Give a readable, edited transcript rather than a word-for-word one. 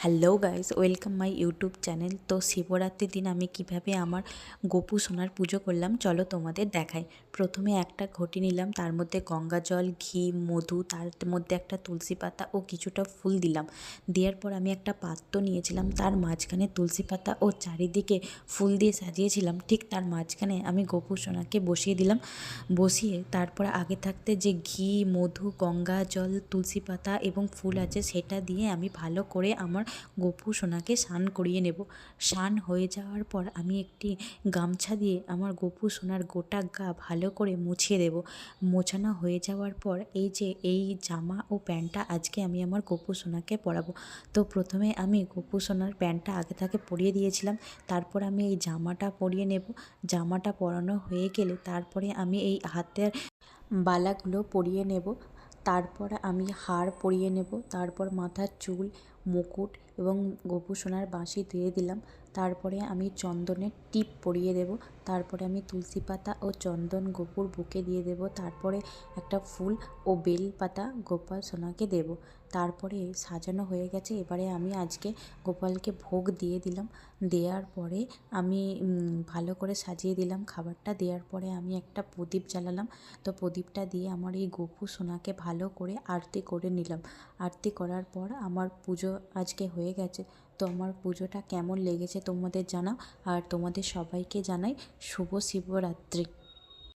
Hello guys, welcome my YouTube channel. তো শিবরাত্রির দিন আমি কিভাবে আমার গোপু সোনার পুজো করলাম চলো তোমাদের দেখাই। প্রথমে একটা ঘটি নিলাম, তার মধ্যে গঙ্গা জল, ঘি, মধু, তার মধ্যে একটা তুলসী পাতা ও কিছুটা ফুল দিলাম। দেওয়ার পর আমি একটা পাত্র নিয়েছিলাম, তার মাঝখানে তুলসী পাতা ও চারিদিকে ফুল দিয়ে সাজিয়েছিলাম। ঠিক তার মাঝখানে আমি গোপু সোনাকে বসিয়ে দিলাম। বসিয়ে তারপর আগে থাকতে যে ঘি, মধু, গঙ্গা জল, তুলসী পাতা এবং ফুল আছে সেটা দিয়ে আমি ভালো করে আমার গোপু সোনাকে স্নান করিয়ে নেব। স্নান হয়ে যাওয়ার পর আমি একটি গামছা দিয়ে আমার গোপু সোনার গোটা গা ভালো করে মুছিয়ে দেব। মোছানো হয়ে যাওয়ার পর এই জামা ও প্যান্টটা আজকে আমি আমার গোপু সোনাকে পরাবো। তো প্রথমে আমি গোপু সোনার প্যান্টটা আগে থেকে পরিয়ে দিয়েছিলাম, তারপর আমি এই জামাটা পরিয়ে নেব। জামাটা পরানো হয়ে গেলে তারপরে আমি এই হাতের বালাগুলো পরিয়ে নেব। তারপর আমি হার পরিয়ে নেব, তারপর মাথার চুল, মুকুট এবং গোপু সোনার বাঁশি দিয়ে দিলাম। তারপরে আমি চন্দনের টিপ পরিয়ে দেব। তারপরে আমি তুলসী পাতা ও চন্দন গোপুর বুকে দিয়ে দেব। তারপরে একটা ফুল ও বেল পাতা গোপাল সোনাকে দেব। তারপরে সাজানো হয়ে গেছে। এবারে আমি আজকে গোপালকে ভোগ দিয়ে দিলাম। দেওয়ার পরে আমি ভালো করে সাজিয়ে দিলাম খাবারটা। দেওয়ার পরে আমি একটা প্রদীপ জ্বালালাম। তো প্রদীপটা দিয়ে আমার এই গোপু সোনাকে ভালো করে আরতি করে নিলাম। আরতি করার পর আমার পুজো আজকে হয়ে গেছে। তো আমার পুজোটা কেমন লেগেছে তোমাদের জানাও, আর তোমাদের সবাইকে জানাই শুভ শিবরাত্রি।